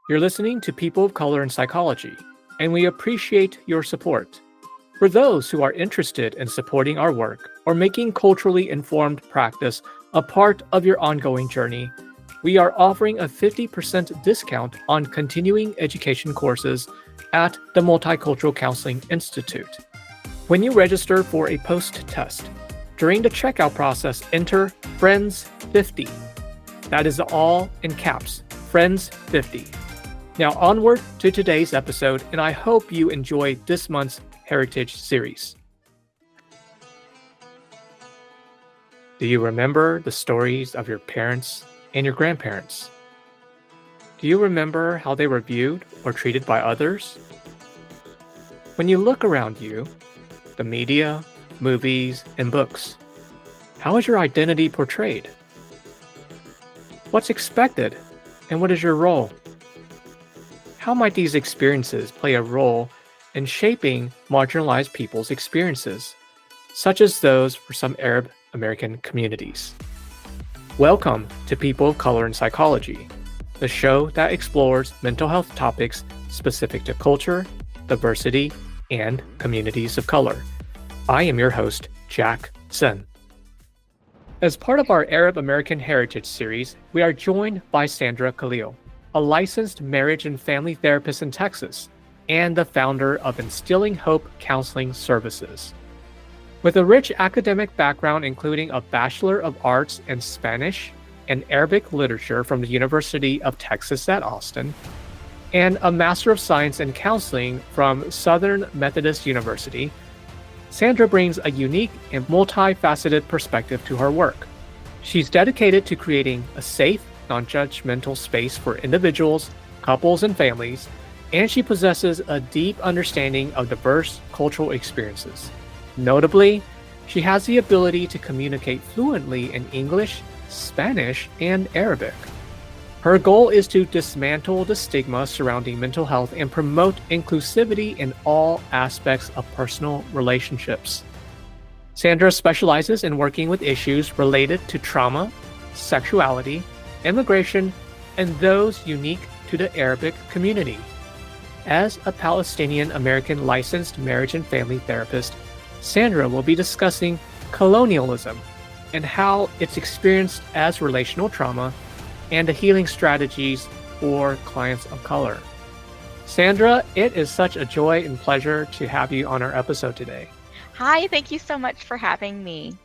You're listening to People of Color in Psychology, and we appreciate your support. For those who are interested in supporting our work or making culturally informed practice a part of your ongoing journey, we are offering a 50% discount on continuing education courses at the Multicultural Counseling Institute. When you register for a post-test, during the checkout process, enter FRIENDS50. That is all in caps, FRIENDS50. Now onward to today's episode, and I hope you enjoy this month's Heritage series. Do you remember the stories of your parents and your grandparents? Do you remember how they were viewed or treated by others? When you look around you, the media, movies, and books, how is your identity portrayed? What's expected, and what is your role? How might these experiences play a role in shaping marginalized people's experiences, such as those for some Arab American communities? Welcome to People of Color in Psychology, the show that explores mental health topics specific to culture, diversity, and communities of color. I am your host, Jack Sen. As part of our Arab American Heritage series, we are joined by Sandra Khalil, a licensed marriage and family therapist in Texas, and the founder of Instilling Hope Counseling Services. With a rich academic background including a Bachelor of Arts in Spanish and Arabic Literature from the University of Texas at Austin, and a Master of Science in Counseling from Southern Methodist University, Sandra brings a unique and multifaceted perspective to her work. She's dedicated to creating a safe, non-judgmental space for individuals, couples, and families, and she possesses a deep understanding of diverse cultural experiences. Notably, she has the ability to communicate fluently in English, Spanish, and Arabic. Her goal is to dismantle the stigma surrounding mental health and promote inclusivity in all aspects of personal relationships. Sandra specializes in working with issues related to trauma, sexuality, immigration, and those unique to the Arabic community. As a Palestinian-American licensed marriage and family therapist, Sandra will be discussing colonialism and how it's experienced as relational trauma and the healing strategies for clients of color. Sandra, it is such a joy and pleasure to have you on our episode today. Hi, thank you so much for having me.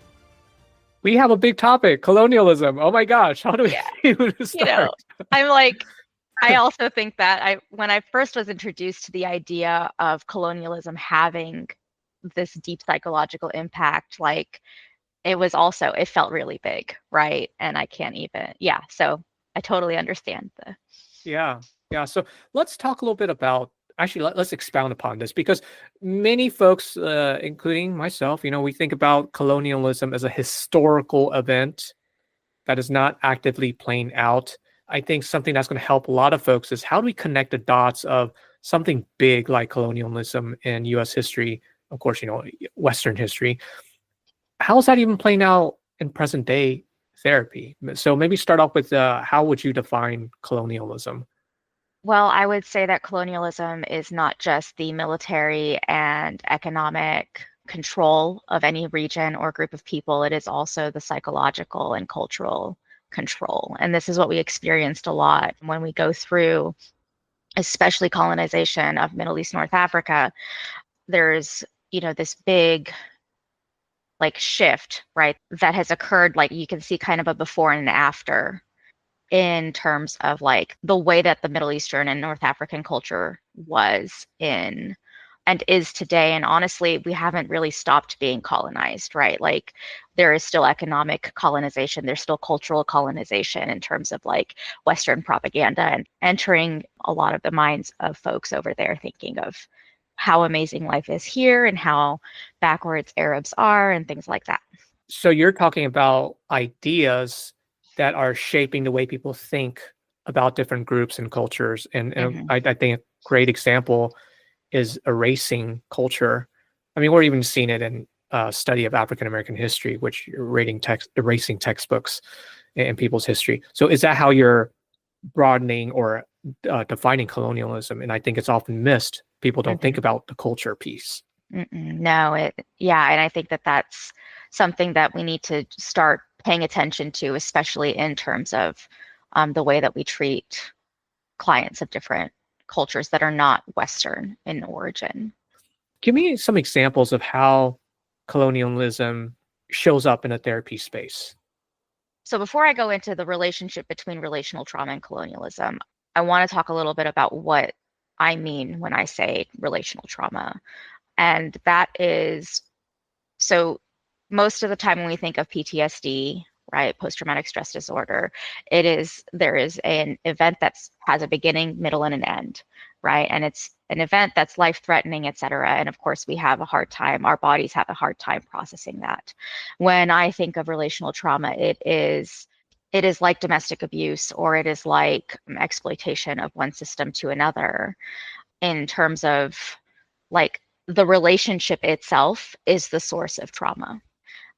We have a big topic, colonialism. Oh my gosh, how do we even start? I also think that when I first was introduced to the idea of colonialism having this deep psychological impact, it felt really big, right? And so I totally understand the. Yeah. So let's talk a little bit about, let's expound upon this because many folks, including myself, we think about colonialism as a historical event that is not actively playing out. I think something that's going to help a lot of folks is how do we connect the dots of something big like colonialism in U.S. history, of course, Western history. How's that even playing out in present day therapy? So maybe start off with how would you define colonialism? Well, I would say that colonialism is not just the military and economic control of any region or group of people. It is also the psychological and cultural control. And this is what we experienced a lot when we go through, especially colonization of Middle East, North Africa. There's, this big shift, right, that has occurred. You can see kind of a before and an after in terms of the way that the Middle Eastern and North African culture was in and is today. And honestly, we haven't really stopped being colonized, right? There is still economic colonization. There's still cultural colonization in terms of Western propaganda and entering a lot of the minds of folks over there, thinking of how amazing life is here and how backwards Arabs are and things like that. So you're talking about ideas that are shaping the way people think about different groups and cultures. And I think a great example is erasing culture. I mean, we're even seeing it in study of African American history, which you're erasing textbooks in people's history. So is that how you're broadening or defining colonialism, and I think it's often missed. People don't think Mhm. about the culture piece. No, yeah, and I think that that's something that we need to start paying attention to, especially in terms of the way that we treat clients of different cultures that are not Western in origin. Give me some examples of how colonialism shows up in a therapy space. So before I go into the relationship between relational trauma and colonialism, I want to talk a little bit about what I mean when I say relational trauma. And that is, so most of the time when we think of PTSD, right, post-traumatic stress disorder, there is an event that has a beginning, middle, and an end, right? And it's an event that's life-threatening, et cetera. And of course, we have a hard time, our bodies have a hard time processing that. When I think of relational trauma, it is like domestic abuse, or it is like exploitation of one system to another, in terms of like the relationship itself is the source of trauma,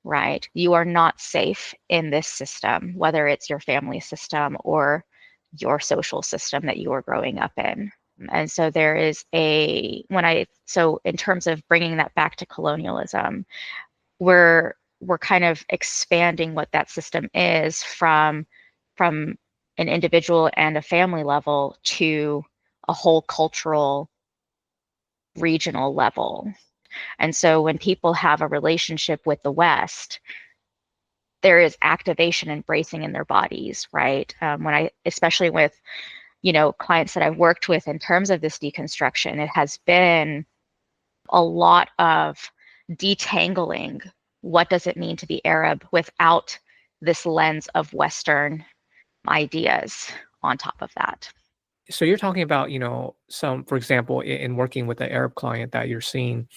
right? You are not safe in this system, whether it's your family system or your social system that you are growing up in. And so there is so in terms of bringing that back to colonialism, we're kind of expanding what that system is from an individual and a family level to a whole cultural regional level. And so when people have a relationship with the West, there is activation and bracing in their bodies, right? Especially with, clients that I've worked with in terms of this deconstruction, it has been a lot of detangling. What does it mean to be Arab without this lens of Western ideas on top of that? So you're talking about, some, for example, in working with the Arab client that you're seeing,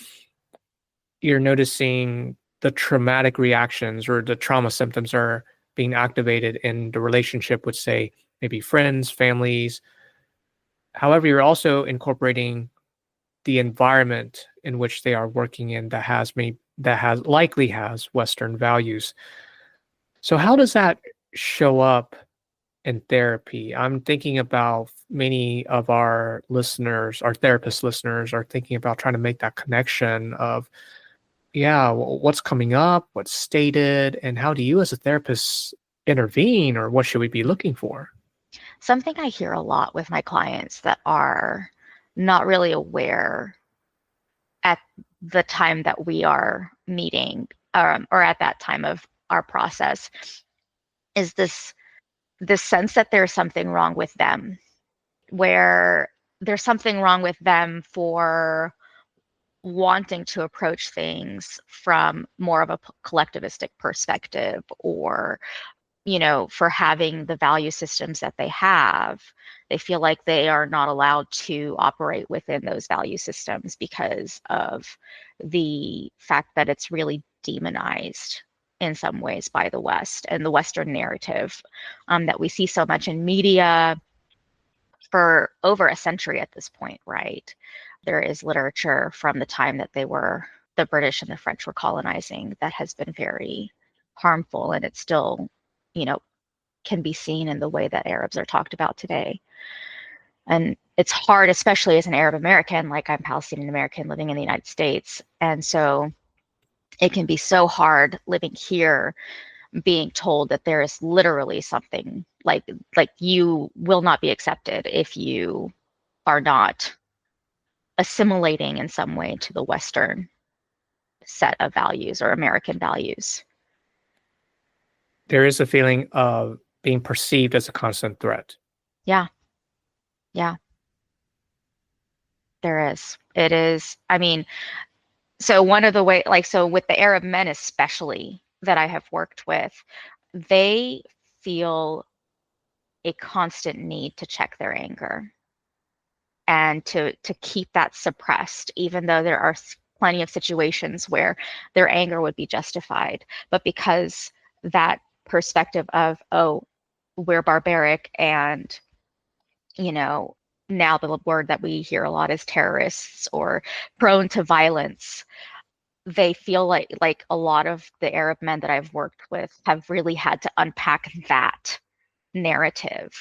you're noticing the traumatic reactions or the trauma symptoms are being activated in the relationship with, say, maybe friends, families. However, you're also incorporating the environment in which they are working in that has likely has Western values. So how does that show up in therapy? I'm thinking about many of our listeners, our therapist listeners, are thinking about trying to make that connection of, yeah, what's coming up, what's stated, and how do you as a therapist intervene, or what should we be looking for? Something I hear a lot with my clients that are not really aware at the time that we are meeting, or at that time of our process, is this sense that there's something wrong with them, where there's something wrong with them for wanting to approach things from more of a collectivistic perspective, or for having the value systems that they have. They feel like they are not allowed to operate within those value systems because of the fact that it's really demonized in some ways by the West and the Western narrative, that we see so much in media for over a century at this point, right? There is literature from the time that the British and the French were colonizing that has been very harmful, and it's still, you know, can be seen in the way that Arabs are talked about today. And it's hard, especially as an Arab American, like I'm Palestinian American living in the United States. And so it can be so hard living here, being told that there is literally something like you will not be accepted if you are not assimilating in some way to the Western set of values or American values. There is a feeling of being perceived as a constant threat. Yeah, yeah, there is. It is. I mean, so one of the way, like, so with the Arab men especially that I have worked with, they feel a constant need to check their anger and to keep that suppressed, even though there are plenty of situations where their anger would be justified. But because that perspective of, oh, we're barbaric, and, you know, now the word that we hear a lot is terrorists or prone to violence, they feel like a lot of the Arab men that I've worked with have really had to unpack that narrative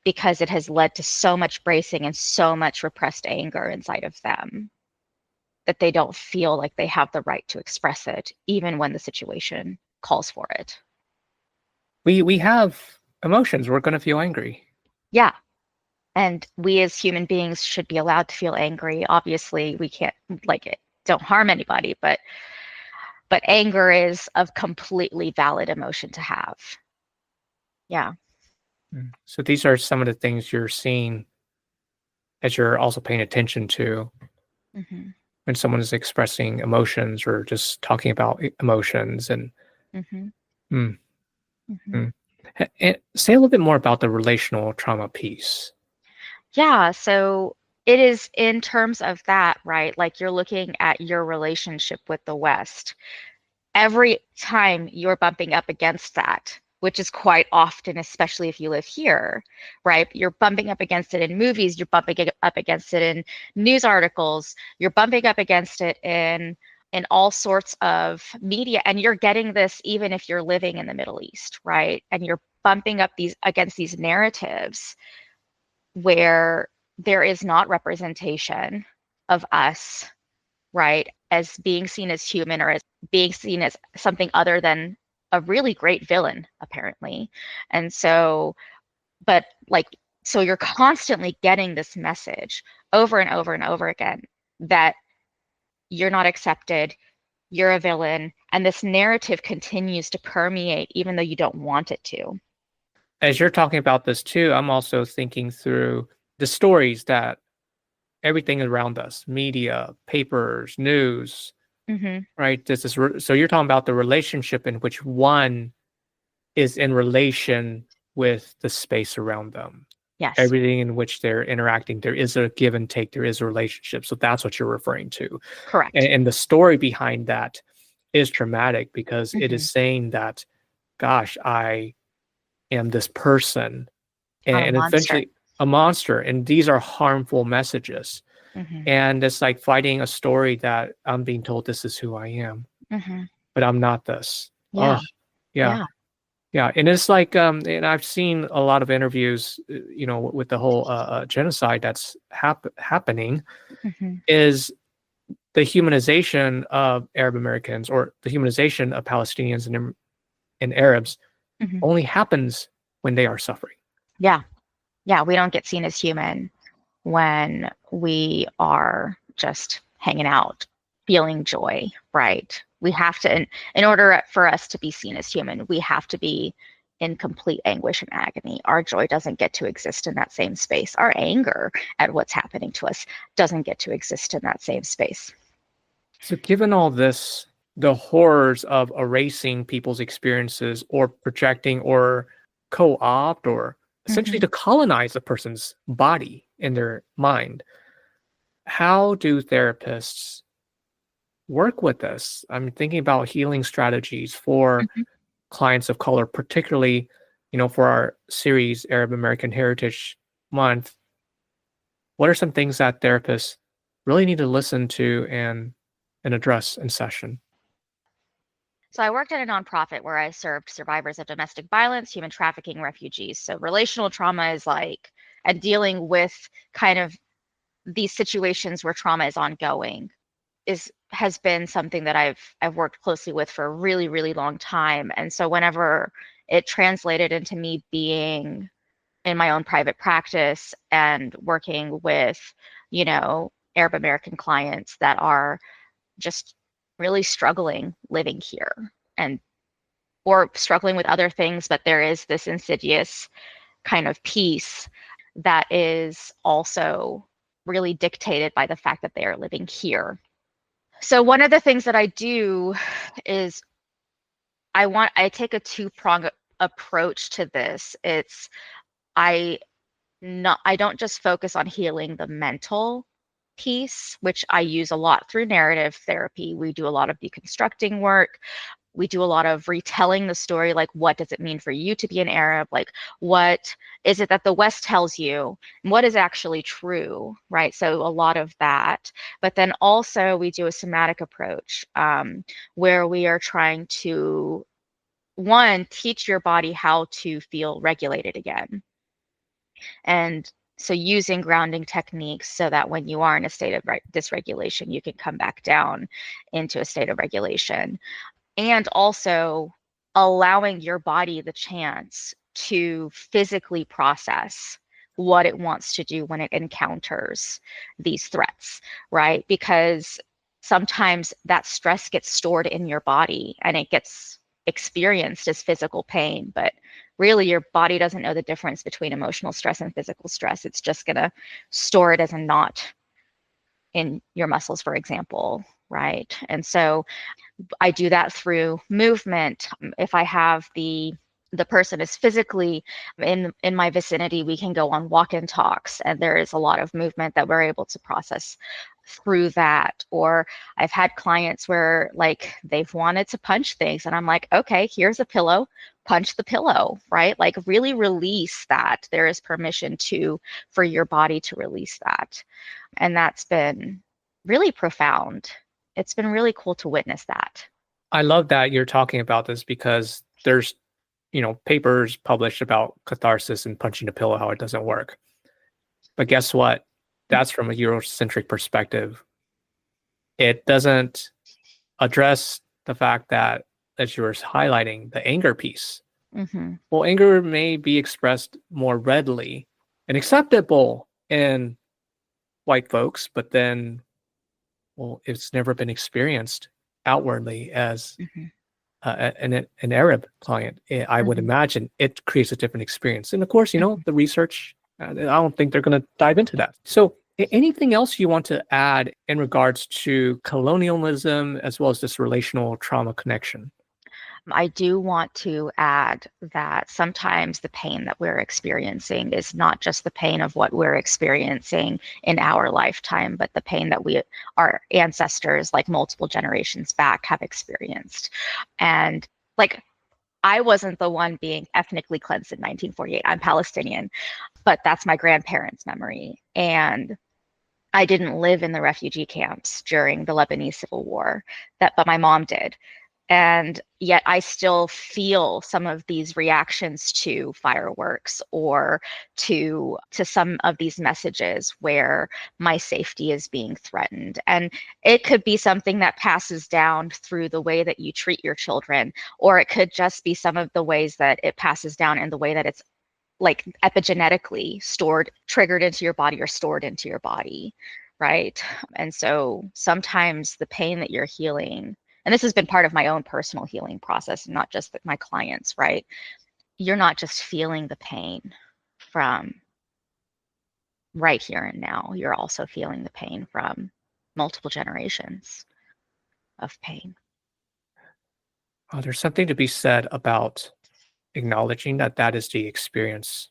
because it has led to so much bracing and so much repressed anger inside of them that they don't feel like they have the right to express it, even when the situation calls for it. We have emotions. We're going to feel angry. Yeah. And we as human beings should be allowed to feel angry. Obviously, we can't like it, don't harm anybody, but anger is a completely valid emotion to have. Yeah. So these are some of the things you're seeing as you're also paying attention to Mm-hmm. when someone is expressing emotions or just talking about emotions. And Mm-hmm. mm, Mm-hmm. mm. And say a little bit more about the relational trauma piece. Yeah. So it is in terms of that, right? Like you're looking at your relationship with the West. Every time you're bumping up against that, which is quite often, especially if you live here, right? You're bumping up against it in movies, you're bumping up against it in news articles, you're bumping up against it in all sorts of media, and you're getting this even if you're living in the Middle East, right? And you're bumping up these against these narratives where there is not representation of us, right, as being seen as human or as being seen as something other than a really great villain, apparently. And so, but like, so you're constantly getting this message over and over and over again that you're not accepted, you're a villain, and this narrative continues to permeate even though you don't want it to. As you're talking about this too, I'm also thinking through the stories that everything around us, media, papers, news, Mm-hmm. right? So you're talking about the relationship in which one is in relation with the space around them. Yes, Everything in which they're interacting, there is a give and take, there is a relationship. So that's what you're referring to. And, correct. and the story behind that is traumatic because it Mm-hmm. is saying that, gosh, I am this person I'm a and monster. eventually a monster. And these are harmful messages. Mm-hmm. And it's like fighting a story that I'm being told this is who I am, Mm-hmm. but I'm not this. Yeah, Oh, yeah. yeah. Yeah, and it's like, and I've seen a lot of interviews, with the whole genocide that's happening, Mm-hmm. is the humanization of Arab Americans or the humanization of Palestinians and Arabs Mm-hmm. only happens when they are suffering. Yeah, yeah. We don't get seen as human when we are just hanging out, feeling joy, right? We have to, in order for us to be seen as human, we have to be in complete anguish and agony. Our joy doesn't get to exist in that same space. Our anger at what's happening to us doesn't get to exist in that same space. So, given all this, the horrors of erasing people's experiences or projecting or co opt or essentially Mm-hmm. to colonize a person's body in their mind, how do therapists work with this? I'm thinking about healing strategies for Mm-hmm. clients of color, particularly, for our series, Arab American Heritage Month. What are some things that therapists really need to listen to and address in session? So I worked at a nonprofit where I served survivors of domestic violence, human trafficking, refugees. So relational trauma is like, and dealing with kind of these situations where trauma is ongoing is has been something that I've worked closely with for a really, really long time. And so whenever it translated into me being in my own private practice and working with, Arab American clients that are just really struggling living here and or struggling with other things, but there is this insidious kind of piece that is also really dictated by the fact that they are living here. So one of the things that I do is I take a two-pronged approach to this. It's I I don't just focus on healing the mental piece, which I use a lot through narrative therapy. We do a lot of deconstructing work. We do a lot of retelling the story, like what does it mean for you to be an Arab? Like what is it that the West tells you? And what is actually true, right? So a lot of that. But then also we do a somatic approach where we are trying to, one, teach your body how to feel regulated again. And so using grounding techniques so that when you are in a state of dysregulation, you can come back down into a state of regulation. And also allowing your body the chance to physically process what it wants to do when it encounters these threats, right? Because sometimes that stress gets stored in your body and it gets experienced as physical pain, but really your body doesn't know the difference between emotional stress and physical stress. It's just going to store it as a knot in your muscles, for example, right? And so I do that through movement. If I have the person is physically in my vicinity, we can go on walk and talks, and there is a lot of movement that we're able to process through that. Or I've had clients where like they've wanted to punch things, and I'm like, okay, here's a pillow, punch the pillow, right? Like really release that. There is permission to for your body to release that, and that's been really profound. It's been really cool to witness that. I love that you're talking about this because there's, papers published about catharsis and punching a pillow, how it doesn't work. But guess what? That's from a Eurocentric perspective. It doesn't address the fact that, as you were highlighting, the anger piece. Mm-hmm. Well, anger may be expressed more readily and acceptable in white folks, but then, well, it's never been experienced outwardly as Mm-hmm. an Arab client. I would Mm-hmm. imagine it creates a different experience. And of course, Mm-hmm. the research, I don't think they're going to dive into that. So, anything else you want to add in regards to colonialism as well as this relational trauma connection? I do want to add that sometimes the pain that we're experiencing is not just the pain of what we're experiencing in our lifetime, but the pain that our ancestors, like multiple generations back, have experienced. And like, I wasn't the one being ethnically cleansed in 1948. I'm Palestinian, but that's my grandparents' memory. And I didn't live in the refugee camps during the Lebanese Civil War, but my mom did. And yet I still feel some of these reactions to fireworks or to some of these messages where my safety is being threatened. And it could be something that passes down through the way that you treat your children, or it could just be some of the ways that it passes down in the way that it's like epigenetically stored, triggered into your body or stored into your body, right? And so sometimes the pain that you're healing, and this has been part of my own personal healing process, not just my clients, right? You're not just feeling the pain from right here and now, you're also feeling the pain from multiple generations of pain. There's something to be said about acknowledging that that is the experience,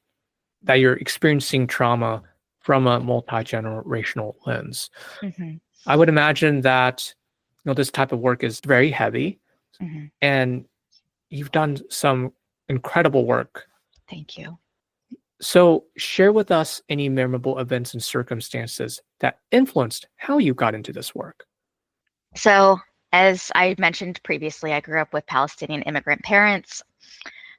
that you're experiencing trauma from a multi-generational lens. Mm-hmm. I would imagine that this type of work is very heavy, Mm-hmm. and you've done some incredible work. Thank you. So, share with us any memorable events and circumstances that influenced how you got into this work. So, as I mentioned previously, I grew up with Palestinian immigrant parents.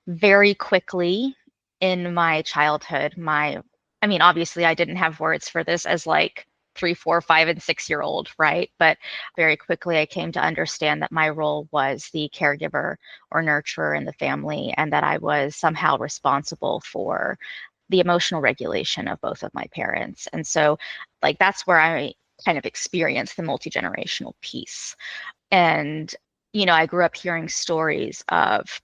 Very quickly in my childhood, obviously I didn't have words for this as like 3, 4, 5, and 6-year-old, right? But very quickly I came to understand that my role was the caregiver or nurturer in the family, and that I was somehow responsible for the emotional regulation of both of my parents. And so, like, that's where I kind of experienced the multi-generational piece. And, I grew up hearing stories of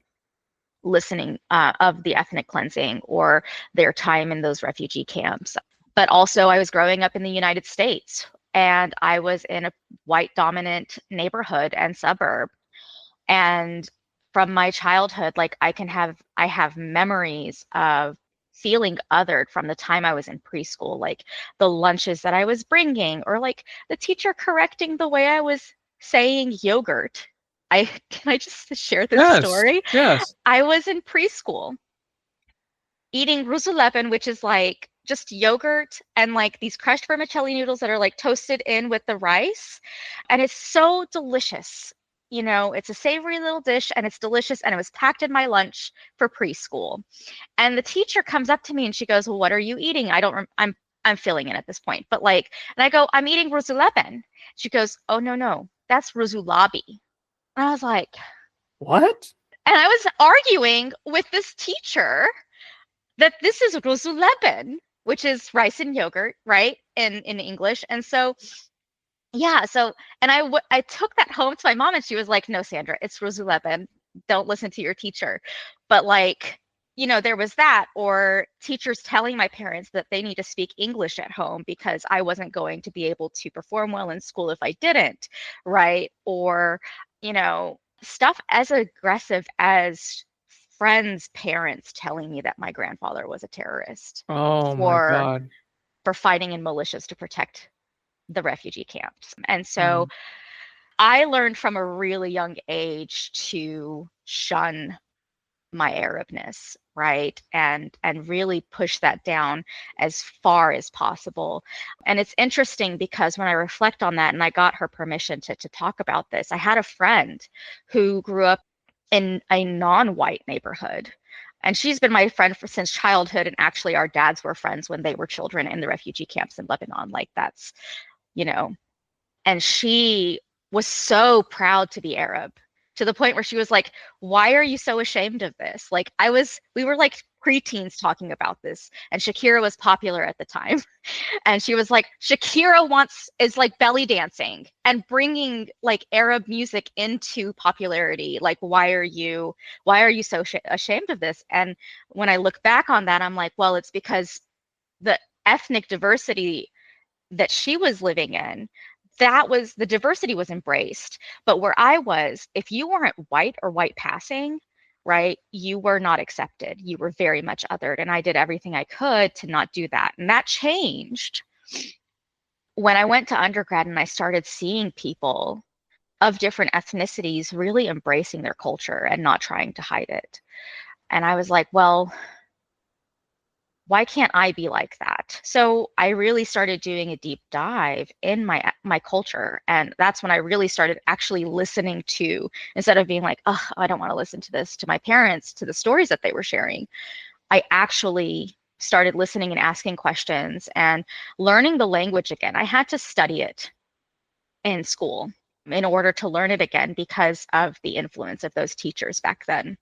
listening of the ethnic cleansing or their time in those refugee camps. But also, I was growing up in the United States, and I was in a white dominant neighborhood and suburb. And from my childhood, like I have memories of feeling othered from the time I was in preschool, like the lunches that I was bringing, or like the teacher correcting the way I was saying yogurt. Can I just share this Yes, story? yes. I was in preschool eating rusulepen, which is like just yogurt and like these crushed vermicelli noodles that are like toasted in with the rice. And it's so delicious. it's a savory little dish and it's delicious and it was packed in my lunch for preschool. And the teacher comes up to me and she goes, "Well, what are you eating?" I'm filling in at this point, but like, and I go, "I'm eating ruzuleben." She goes, "Oh, no, no, that's ruzulabi." And I was like, What? and I was arguing with this teacher that this is ruzuleben, which is rice and yogurt, right? In English. And so yeah, so and I took that home to my mom and she was like, "No, Sandra, it's ruzuleben. Don't listen to your teacher." But like, there was that, or teachers telling my parents that they need to speak English at home because I wasn't going to be able to perform well in school if I didn't, right? Or, stuff as aggressive as friends' parents telling me that my grandfather was a terrorist Oh my for God. for fighting in militias to protect the refugee camps. And so Mm. I learned from a really young age to shun my Arabness, right? And really push that down as far as possible. And it's interesting because when I reflect on that, and I got her permission to talk about this, I had a friend who grew up in a non-white neighborhood. And she's been my friend since childhood. And actually, our dads were friends when they were children in the refugee camps in Lebanon. Like that's, you know, and she was so proud to be Arab to the point where she was like, "Why are you so ashamed of this?" Like we were like preteens talking about this, and Shakira was popular at the time. And she was like, "Shakira is like belly dancing and bringing like Arab music into popularity. Like, why are you so ashamed of this?" And when I look back on that, I'm like, well, it's because the ethnic diversity that she was living in, the diversity was embraced. But where I was, if you weren't white or white passing, right, you were not accepted. You were very much othered. And I did everything I could to not do that. And that changed when I went to undergrad and I started seeing people of different ethnicities really embracing their culture and not trying to hide it. And I was like, well, why can't I be like that? So I really started doing a deep dive in my culture, and that's when I really started actually listening to, instead of being like, "Oh, I don't want to listen to this," to my parents, to the stories that they were sharing. I actually started listening and asking questions and learning the language again. I had to study it in school in order to learn it again because of the influence of those teachers back then.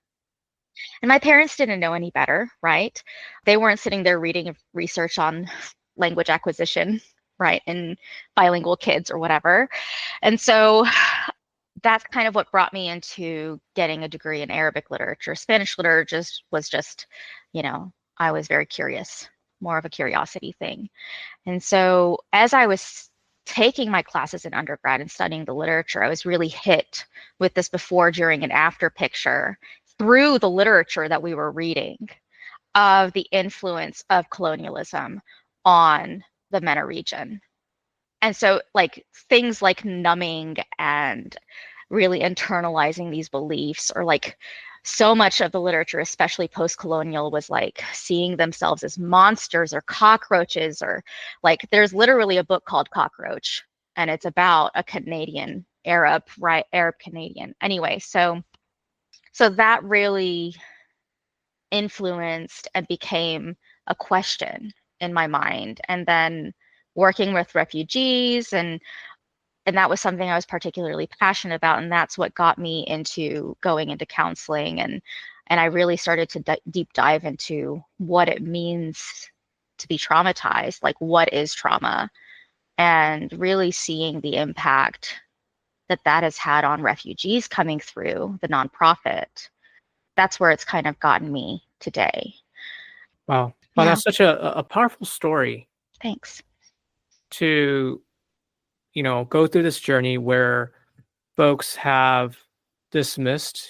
And my parents didn't know any better, right? They weren't sitting there reading research on language acquisition, right, and bilingual kids or whatever. And so that's kind of what brought me into getting a degree in Arabic literature. Spanish literature was just, I was very curious, more of a curiosity thing. And so as I was taking my classes in undergrad and studying the literature, I was really hit with this before, during, and after picture through the literature that we were reading of the influence of colonialism on the MENA region. And so, like, things like numbing and really internalizing these beliefs, or like so much of the literature, especially post-colonial, was like seeing themselves as monsters or cockroaches, or like there's literally a book called Cockroach, and it's about a Canadian Arab, right? Arab Canadian. Anyway, so that really influenced and became a question in my mind. And then working with refugees, and that was something I was particularly passionate about, and that's what got me into going into counseling, and I really started to deep dive into what it means to be traumatized, like what is trauma, and really seeing the impact that has had on refugees coming through the nonprofit. That's where it's kind of gotten me today. Wow. Well, Yeah, that's such a powerful story thanks. to, go through this journey where folks have dismissed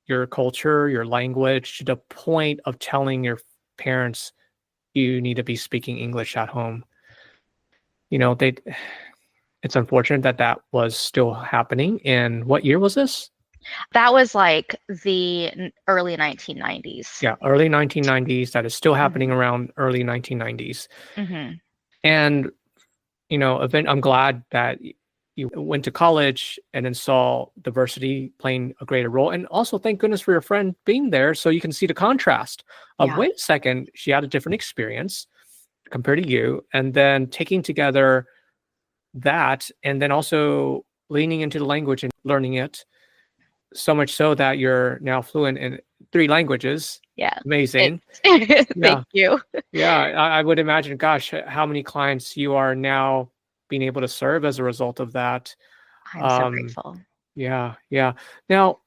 your culture, your language, to the point of telling your parents you need to be speaking English at home. They it's unfortunate that that was still happening. And what year was this? That was like the early 1990s. Yeah, early 1990s. That is still happening Hmm. around early 1990s. Hmm. And, I'm glad that you went to college and then saw diversity playing a greater role. And also, thank goodness for your friend being there so you can see the contrast of, Yeah. wait a second, she had a different experience compared to you. And then taking together that and then also leaning into the language and learning it so much so that you're now fluent in 3 languages. Yeah. Amazing. Yeah. Thank you. Yeah. I would imagine, gosh, how many clients you are now being able to serve as a result of that. I'm so Um, grateful. yeah. Yeah. Now,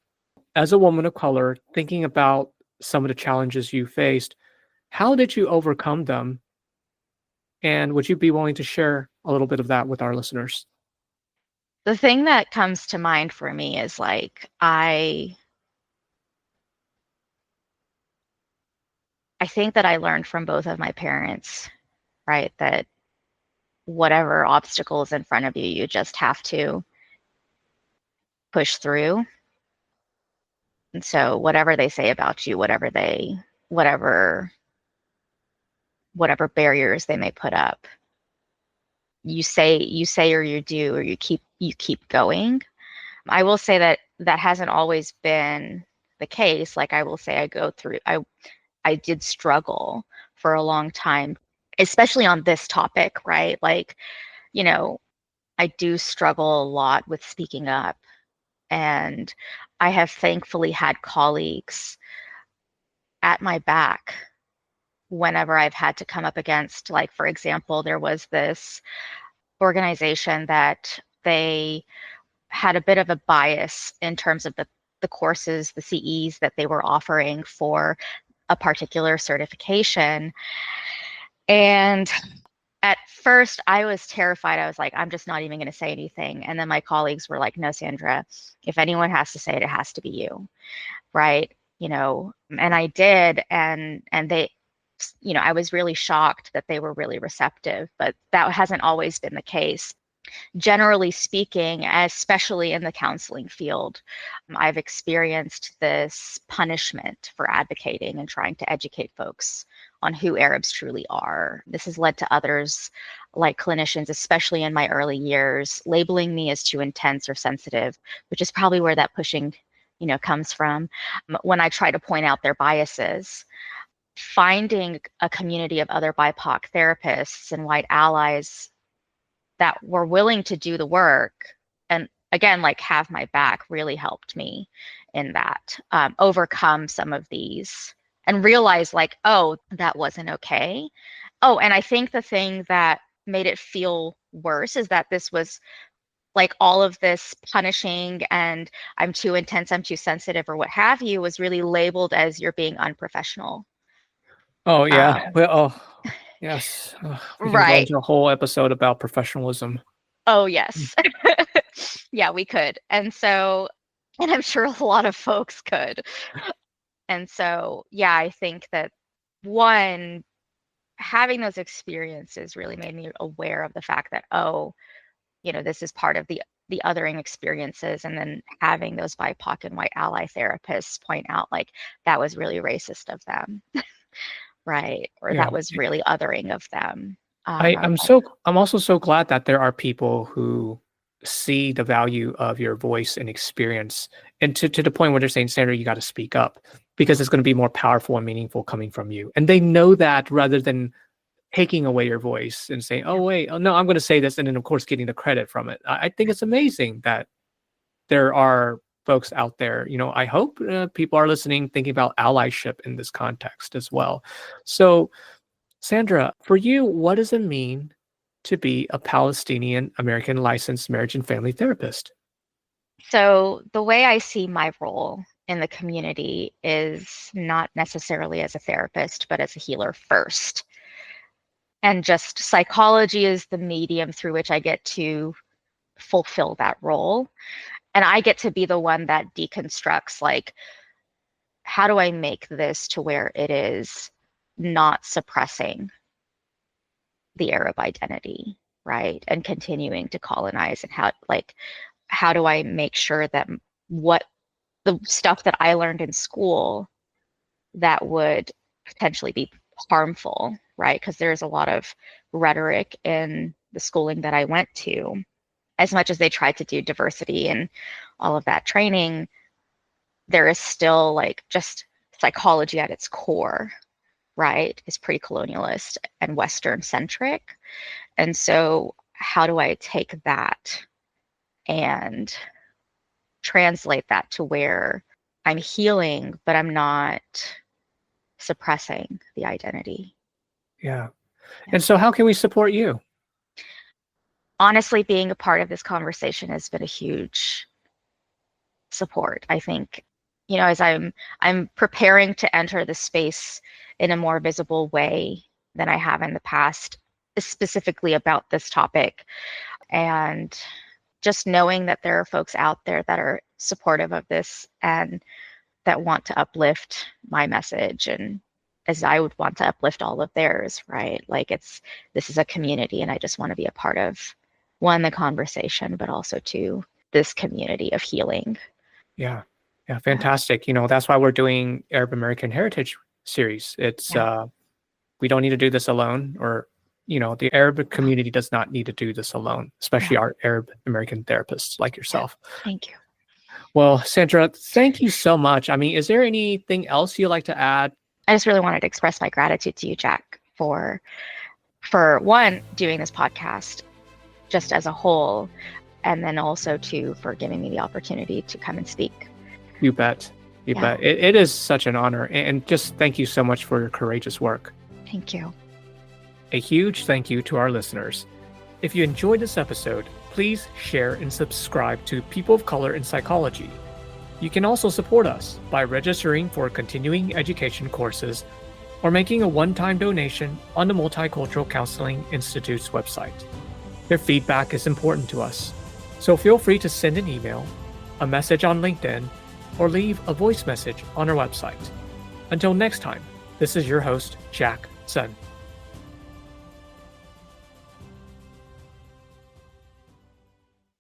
as a woman of color, thinking about some of the challenges you faced, how did you overcome them? And would you be willing to share a little bit of that with our listeners? The thing that comes to mind for me is like I think that I learned from both of my parents, right? That whatever obstacle is in front of you, you just have to push through. And so whatever they say about you, whatever whatever barriers they may put up, you say or you do or you keep going. I will say that that hasn't always been the case. Like I will say I did struggle for a long time, especially on this topic, right? Like, you know, I do struggle a lot with speaking up. And I have thankfully had colleagues at my back whenever I've had to come up against, like, for example, there was this organization that they had a bit of a bias in terms of the courses, the CEs that they were offering for a particular certification. And at first, I was terrified. I was like, I'm just not even going to say anything. And then my colleagues were like, no, Sandra, if anyone has to say it, it has to be you. Right. And I did. And they, I was really shocked that they were really receptive, but that hasn't always been the case. Generally speaking, especially in the counseling field, I've experienced this punishment for advocating and trying to educate folks on who Arabs truly are. This has led to others, like clinicians, especially in my early years, labeling me as too intense or sensitive, which is probably where that pushing, comes from. When I try to point out their biases, finding a community of other BIPOC therapists and white allies that were willing to do the work and again like have my back really helped me in that, overcome some of these and realize like, oh, that wasn't okay. Oh, and I think the thing that made it feel worse is that this was like all of this punishing and I'm too intense, I'm too sensitive, or what have you, was really labeled as you're being unprofessional. Oh, yeah. um, Well, oh, yes. We can go right. into a whole episode about professionalism. Oh, Mm. yes. Yeah, we could. And I'm sure a lot of folks could. And so, yeah, I think that one, having those experiences really made me aware of the fact that, oh, this is part of the othering experiences. And then having those BIPOC and white ally therapists point out like that was really racist of them, right? Or Yeah. that was really othering of them. I, I was I'm like, so I'm also so glad that there are people who see the value of your voice and experience, and to the point where they're saying, Sandra, you got to speak up because it's going to be more powerful and meaningful coming from you. And they know that rather than taking away your voice and saying, oh yeah, wait, oh no, I'm going to say this, and then of course getting the credit from it. I think it's amazing that there are folks out there. I hope people are listening, thinking about allyship in this context as well. So, Sandra, for you, what does it mean to be a Palestinian American licensed marriage and family therapist? so the way I see my role in the community is not necessarily as a therapist, but as a healer first. And just psychology is the medium through which I get to fulfill that role. And I get to be the one that deconstructs, like, how do I make this to where it is not suppressing the Arab identity, right? And continuing to colonize, and how do I make sure that what the stuff that I learned in school that would potentially be harmful, right? Because there's a lot of rhetoric in the schooling that I went to as much as they tried to do diversity and all of that training, there is still like just psychology at its core, right, is pretty colonialist and Western centric. And so how do I take that and translate that to where I'm healing, but I'm not suppressing the identity? Yeah. Yeah. And so how can we support you? Honestly, being a part of this conversation has been a huge support. I think, as I'm preparing to enter the space in a more visible way than I have in the past, specifically about this topic. And just knowing that there are folks out there that are supportive of this and that want to uplift my message, and as I would want to uplift all of theirs, right? Like this is a community, and I just want to be a part of, one, the conversation, but also two, this community of healing. Yeah. Yeah. Fantastic. That's why we're doing Arab American Heritage series. It's, we don't need to do this alone, or, the Arab community does not need to do this alone, especially our Arab American therapists like yourself. Thank you. Well, Sandra, thank you so much. I mean, is there anything else you'd like to add? I just really wanted to express my gratitude to you, Jack, for one, doing this podcast just as a whole, and then also for giving me the opportunity to come and speak. You bet. You bet. It is such an honor. And just thank you so much for your courageous work. Thank you. A huge thank you to our listeners. If you enjoyed this episode, please share and subscribe to People of Color in Psychology. You can also support us by registering for continuing education courses or making a one-time donation on the Multicultural Counseling Institute's website. Your feedback is important to us, so feel free to send an email, a message on LinkedIn, or leave a voice message on our website. Until next time, this is your host, Jack Sun.